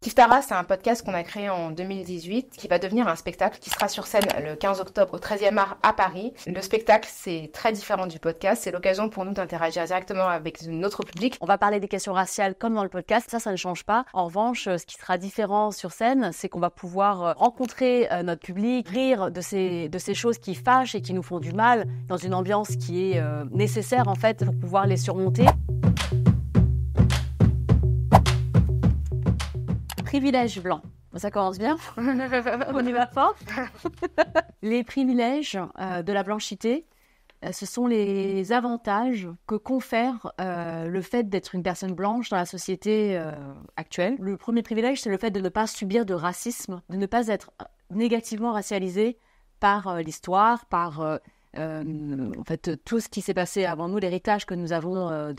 Kiftara, c'est un podcast qu'on a créé en 2018 qui va devenir un spectacle qui sera sur scène le 15 octobre au 13e art à Paris. Le spectacle, c'est très différent du podcast. C'est l'occasion pour nous d'interagir directement avec notre public. On va parler des questions raciales comme dans le podcast. Ça ne change pas. En revanche, ce qui sera différent sur scène, c'est qu'on va pouvoir rencontrer notre public, rire de ces choses qui fâchent et qui nous font du mal dans une ambiance qui est nécessaire en fait pour pouvoir les surmonter. Privilèges blancs. Ça commence bien. On y va fort. Les privilèges de la blanchité, ce sont les avantages que confère le fait d'être une personne blanche dans la société actuelle. Le premier privilège, c'est le fait de ne pas subir de racisme, de ne pas être négativement racialisé par l'histoire, par en fait, tout ce qui s'est passé avant nous, l'héritage que nous avons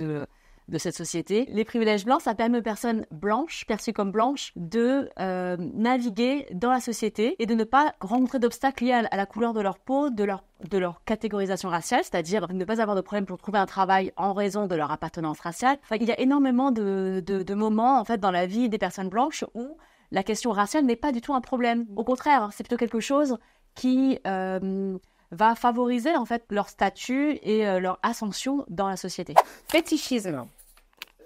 de cette société. Les privilèges blancs, ça permet aux personnes blanches, perçues comme blanches, de naviguer dans la société et de ne pas rencontrer d'obstacles liés à la couleur de leur peau, de leur catégorisation raciale, c'est-à-dire ne pas avoir de problème pour trouver un travail en raison de leur appartenance raciale. Enfin, il y a énormément de moments en fait, dans la vie des personnes blanches où la question raciale n'est pas du tout un problème. Au contraire, c'est plutôt quelque chose qui va favoriser en fait leur statut et leur ascension dans la société. Fétichisme.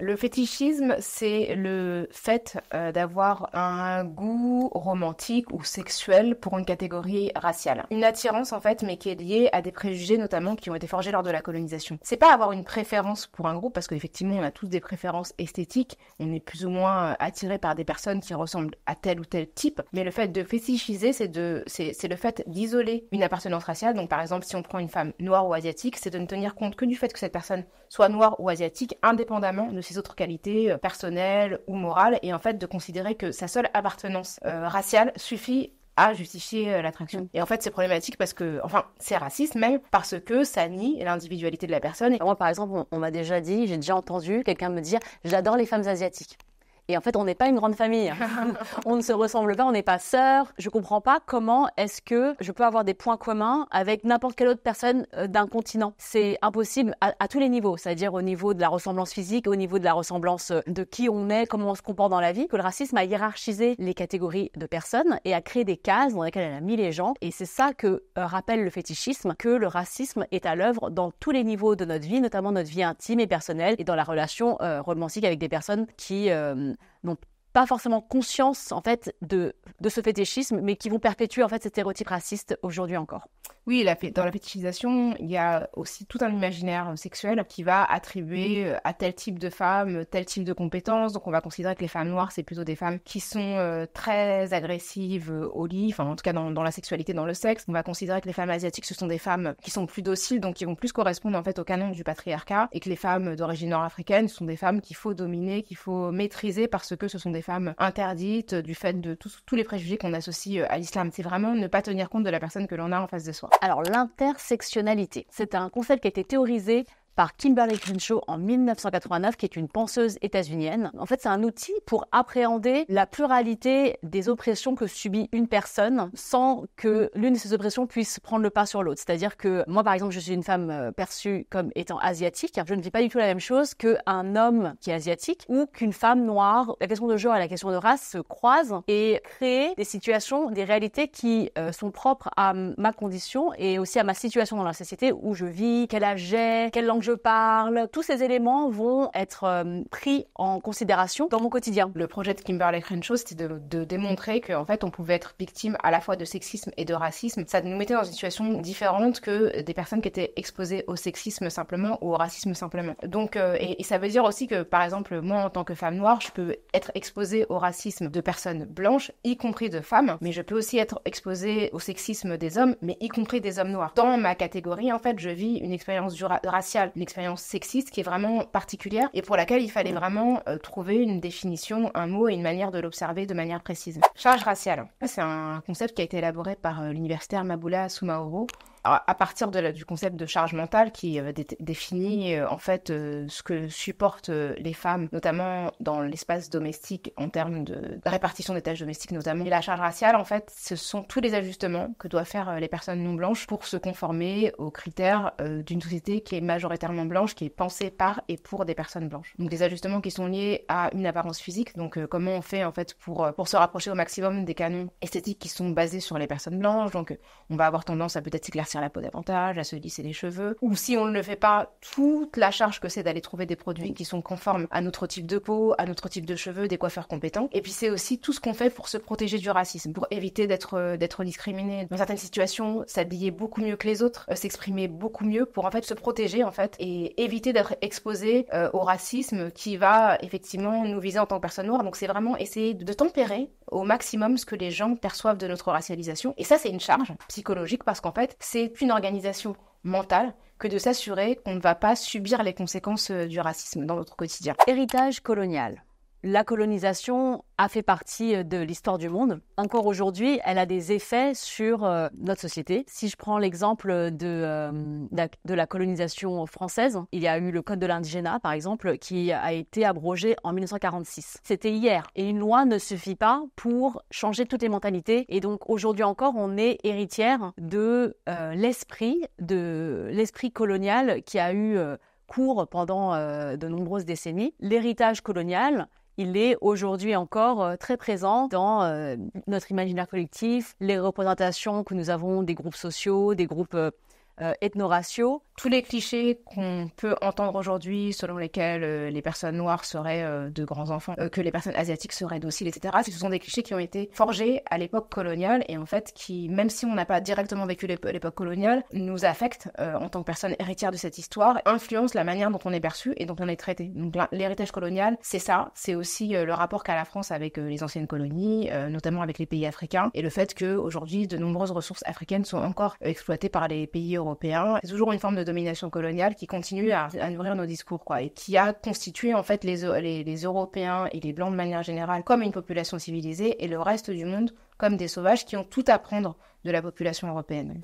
Le fétichisme, c'est le fait d'avoir un goût romantique ou sexuel pour une catégorie raciale. Une attirance en fait, mais qui est liée à des préjugés notamment qui ont été forgés lors de la colonisation. C'est pas avoir une préférence pour un groupe, parce qu'effectivement on a tous des préférences esthétiques, on est plus ou moins attiré par des personnes qui ressemblent à tel ou tel type, mais le fait de fétichiser, c'est le fait d'isoler une appartenance raciale. Donc par exemple, si on prend une femme noire ou asiatique, c'est de ne tenir compte que du fait que cette personne soit noire ou asiatique, indépendamment de ses autres qualités personnelles ou morales, et en fait de considérer que sa seule appartenance raciale suffit à justifier l'attraction. Et en fait, c'est problématique parce que, enfin, c'est raciste même, parce que ça nie l'individualité de la personne. Moi, par exemple, on m'a déjà dit, j'ai déjà entendu quelqu'un me dire « j'adore les femmes asiatiques ». Et en fait, on n'est pas une grande famille. On ne se ressemble pas, on n'est pas sœurs. Je comprends pas comment est-ce que je peux avoir des points communs avec n'importe quelle autre personne d'un continent. C'est impossible à tous les niveaux, c'est-à-dire au niveau de la ressemblance physique, au niveau de la ressemblance de qui on est, comment on se comporte dans la vie, que le racisme a hiérarchisé les catégories de personnes et a créé des cases dans lesquelles elle a mis les gens. Et c'est ça que rappelle le fétichisme, que le racisme est à l'œuvre dans tous les niveaux de notre vie, notamment notre vie intime et personnelle, et dans la relation romantique avec des personnes qui n'ont pas forcément conscience en fait de ce fétichisme, mais qui vont perpétuer en fait ces stéréotypes racistes aujourd'hui encore. Oui, dans la fétichisation, il y a aussi tout un imaginaire sexuel qui va attribuer à tel type de femme tel type de compétences. Donc on va considérer que les femmes noires, c'est plutôt des femmes qui sont très agressives au lit, enfin en tout cas dans la sexualité, dans le sexe. On va considérer que les femmes asiatiques, ce sont des femmes qui sont plus dociles, donc qui vont plus correspondre en fait au canon du patriarcat, et que les femmes d'origine nord-africaine sont des femmes qu'il faut dominer, qu'il faut maîtriser, parce que ce sont des femmes interdites du fait de tous les préjugés qu'on associe à l'islam. C'est vraiment ne pas tenir compte de la personne que l'on a en face de soi. Alors, l'intersectionnalité, c'est un concept qui a été théorisé par Kimberlé Crenshaw en 1989, qui est une penseuse états-unienne. En fait, c'est un outil pour appréhender la pluralité des oppressions que subit une personne sans que l'une de ces oppressions puisse prendre le pas sur l'autre. C'est-à-dire que moi, par exemple, je suis une femme perçue comme étant asiatique. Je ne vis pas du tout la même chose qu'un homme qui est asiatique ou qu'une femme noire. La question de genre et la question de race se croisent et créent des situations, des réalités qui sont propres à ma condition et aussi à ma situation dans la société où je vis, quel âge j'ai, quelle langue je parle. Tous ces éléments vont être pris en considération dans mon quotidien. Le projet de Kimberlé Crenshaw, c'était de démontrer qu'en fait, on pouvait être victime à la fois de sexisme et de racisme. Ça nous mettait dans une situation différente que des personnes qui étaient exposées au sexisme simplement ou au racisme simplement. Donc, et ça veut dire aussi que, par exemple, moi, en tant que femme noire, je peux être exposée au racisme de personnes blanches, y compris de femmes, mais je peux aussi être exposée au sexisme des hommes, mais y compris des hommes noirs. Dans ma catégorie, en fait, je vis une expérience raciale, une expérience sexiste qui est vraiment particulière et pour laquelle il fallait vraiment trouver une définition, un mot et une manière de l'observer de manière précise. Charge raciale. C'est un concept qui a été élaboré par l'universitaire Maboula Soumaoro à partir du concept de charge mentale qui définit en fait ce que supportent les femmes, notamment dans l'espace domestique en termes de répartition des tâches domestiques notamment. Et la charge raciale, en fait, ce sont tous les ajustements que doivent faire les personnes non blanches pour se conformer aux critères d'une société qui est majoritairement blanche, qui est pensée par et pour des personnes blanches. Donc des ajustements qui sont liés à une apparence physique, donc comment on fait en fait pour se rapprocher au maximum des canons esthétiques qui sont basés sur les personnes blanches. Donc on va avoir tendance à peut-être s'éclaircir la peau davantage, à se lisser les cheveux, ou si on ne le fait pas, toute la charge que c'est d'aller trouver des produits qui sont conformes à notre type de peau, à notre type de cheveux, des coiffeurs compétents. Et puis c'est aussi tout ce qu'on fait pour se protéger du racisme, pour éviter d'être discriminé. Dans certaines situations, s'habiller beaucoup mieux que les autres, s'exprimer beaucoup mieux pour en fait se protéger en fait et éviter d'être exposé au racisme qui va effectivement nous viser en tant que personne noire. Donc c'est vraiment essayer de tempérer au maximum ce que les gens perçoivent de notre racialisation. Et ça, c'est une charge psychologique parce qu'en fait, c'est une organisation mentale que de s'assurer qu'on ne va pas subir les conséquences du racisme dans notre quotidien. Héritage colonial. La colonisation a fait partie de l'histoire du monde. Encore aujourd'hui, elle a des effets sur notre société. Si je prends l'exemple de la colonisation française, il y a eu le Code de l'indigénat, par exemple, qui a été abrogé en 1946. C'était hier. Et une loi ne suffit pas pour changer toutes les mentalités. Et donc, aujourd'hui encore, on est héritière de l'esprit colonial qui a eu cours pendant de nombreuses décennies. L'héritage colonial, il est aujourd'hui encore très présent dans notre imaginaire collectif, les représentations que nous avons des groupes sociaux, des groupes ethno-raciaux. Tous les clichés qu'on peut entendre aujourd'hui, selon lesquels les personnes noires seraient de grands enfants, que les personnes asiatiques seraient dociles, etc., ce sont des clichés qui ont été forgés à l'époque coloniale et en fait qui, même si on n'a pas directement vécu l'époque coloniale, nous affectent en tant que personnes héritières de cette histoire, influencent la manière dont on est perçu et dont on est traité. Donc l'héritage colonial, c'est ça, c'est aussi le rapport qu'a la France avec les anciennes colonies, notamment avec les pays africains, et le fait qu'aujourd'hui, de nombreuses ressources africaines sont encore exploitées par les pays européens. C'est toujours une forme de domination coloniale qui continue à nourrir nos discours, quoi, et qui a constitué en fait les Européens et les Blancs de manière générale comme une population civilisée et le reste du monde comme des sauvages qui ont tout à prendre de la population européenne.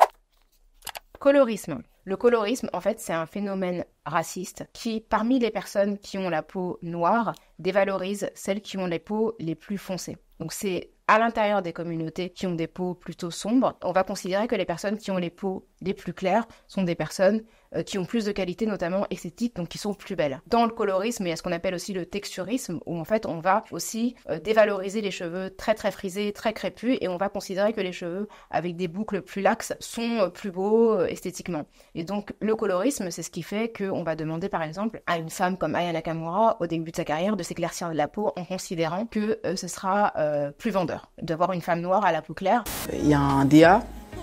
Colorisme. Le colorisme, en fait, c'est un phénomène raciste qui, parmi les personnes qui ont la peau noire, dévalorise celles qui ont les peaux les plus foncées. Donc c'est à l'intérieur des communautés qui ont des peaux plutôt sombres, on va considérer que les personnes qui ont les peaux les plus claires sont des personnes qui ont plus de qualité, notamment esthétique, donc qui sont plus belles. Dans le colorisme, il y a ce qu'on appelle aussi le texturisme, où en fait on va aussi dévaloriser les cheveux très très frisés, très crépus, et on va considérer que les cheveux avec des boucles plus laxes sont plus beaux esthétiquement. Et donc le colorisme, c'est ce qui fait qu'on va demander par exemple à une femme comme Aya Nakamura, au début de sa carrière, de s'éclaircir la peau en considérant que ce sera plus vendeur, d'avoir une femme noire à la peau claire. Il y a un DA,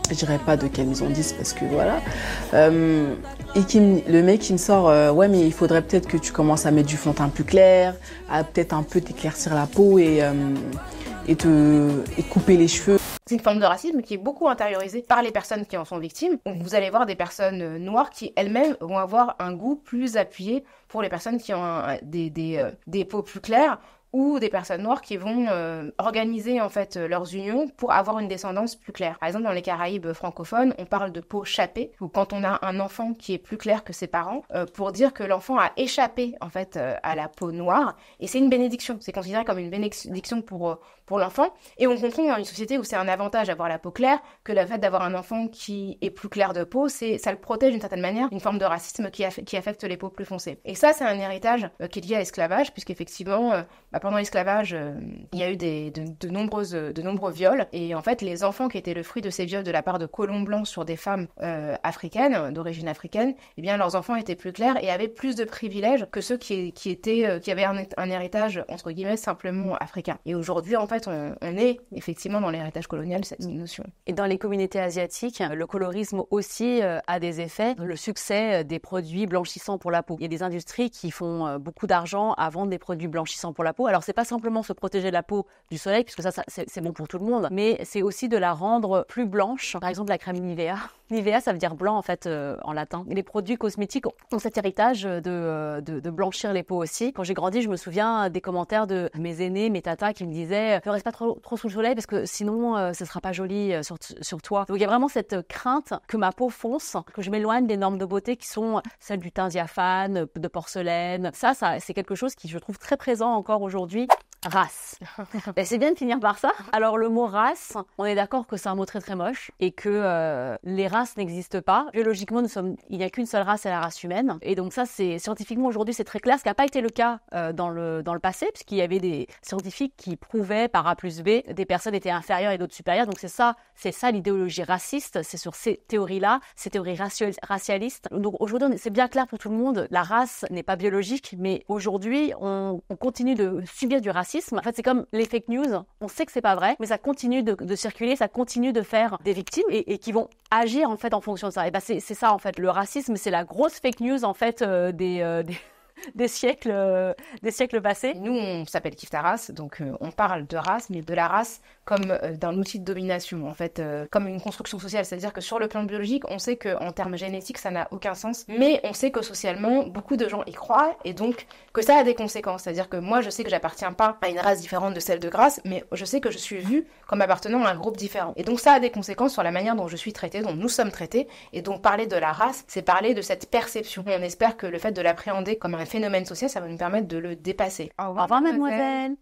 je dirais pas de quelle maison 10 parce que voilà, et le mec qui me sort ouais mais il faudrait peut-être que tu commences à mettre du fond de teint plus clair, à peut-être un peu t'éclaircir la peau et couper les cheveux. C'est une forme de racisme qui est beaucoup intériorisée par les personnes qui en sont victimes. Donc vous allez voir des personnes noires qui elles-mêmes vont avoir un goût plus appuyé pour les personnes qui ont des peaux plus claires, ou des personnes noires qui vont organiser en fait leurs unions pour avoir une descendance plus claire. Par exemple, dans les Caraïbes francophones, on parle de peau chapée, ou quand on a un enfant qui est plus clair que ses parents, pour dire que l'enfant a échappé en fait à la peau noire, et c'est une bénédiction. C'est considéré comme une bénédiction pour l'enfant, et on comprend dans une société où c'est un avantage d'avoir la peau claire, que le fait d'avoir un enfant qui est plus clair de peau, ça le protège d'une certaine manière, une forme de racisme qui affecte les peaux plus foncées. Et ça, c'est un héritage qui est lié à l'esclavage, puisqu'effectivement, pendant l'esclavage, il y a eu de nombreux viols, et en fait, les enfants qui étaient le fruit de ces viols de la part de colons blancs sur des femmes africaines, d'origine africaine, eh bien, leurs enfants étaient plus clairs et avaient plus de privilèges que ceux qui avaient un héritage, entre guillemets, simplement africain. Et aujourd'hui, en fait, on est effectivement dans l'héritage colonial, cette notion. Et dans les communautés asiatiques, le colorisme aussi a des effets. Le succès des produits blanchissants pour la peau. Il y a des industries qui font beaucoup d'argent à vendre des produits blanchissants pour la peau. Alors, c'est pas simplement se protéger la peau du soleil, puisque ça c'est bon pour tout le monde, mais c'est aussi de la rendre plus blanche. Par exemple, la crème Nivea, Nivea, ça veut dire blanc en fait en latin. Et les produits cosmétiques ont cet héritage de blanchir les peaux aussi. Quand j'ai grandi, je me souviens des commentaires de mes aînés, mes tatas qui me disaient « Ne reste pas trop sous le soleil parce que sinon ce sera pas joli sur toi ». Donc il y a vraiment cette crainte que ma peau fonce, que je m'éloigne des normes de beauté qui sont celles du teint diaphane, de porcelaine. Ça c'est quelque chose qui je trouve très présent encore aujourd'hui. Race. Ben, c'est bien de finir par ça. Alors le mot race, on est d'accord que c'est un mot très très moche et que les races n'existent pas. Biologiquement, il n'y a qu'une seule race, c'est la race humaine. Et donc ça, c'est scientifiquement aujourd'hui, c'est très clair, ce qui n'a pas été le cas dans le passé, puisqu'il y avait des scientifiques qui prouvaient par A plus B des personnes étaient inférieures et d'autres supérieures. Donc c'est ça l'idéologie raciste. C'est sur ces théories-là, ces théories racialistes. Donc aujourd'hui, c'est bien clair pour tout le monde, la race n'est pas biologique, mais aujourd'hui, on continue de subir du racisme. En fait, c'est comme les fake news. On sait que c'est pas vrai, mais ça continue de circuler, ça continue de faire des victimes et qui vont agir en fait en fonction de ça. Et ben c'est ça en fait. Le racisme, c'est la grosse fake news en fait des siècles passés. Nous, on s'appelle Kif ta race, donc on parle de race, mais de la race comme d'un outil de domination, en fait, comme une construction sociale. C'est-à-dire que sur le plan biologique, on sait qu'en termes génétiques, ça n'a aucun sens, mais on sait que socialement, beaucoup de gens y croient, et donc que ça a des conséquences. C'est-à-dire que moi, je sais que j'appartiens pas à une race différente de celle de Grace, mais je sais que je suis vue comme appartenant à un groupe différent. Et donc ça a des conséquences sur la manière dont je suis traitée, dont nous sommes traités, et donc parler de la race, c'est parler de cette perception. Et on espère que le fait de l'appréhender comme un phénomène social, ça va nous permettre de le dépasser. Au revoir, mademoiselle.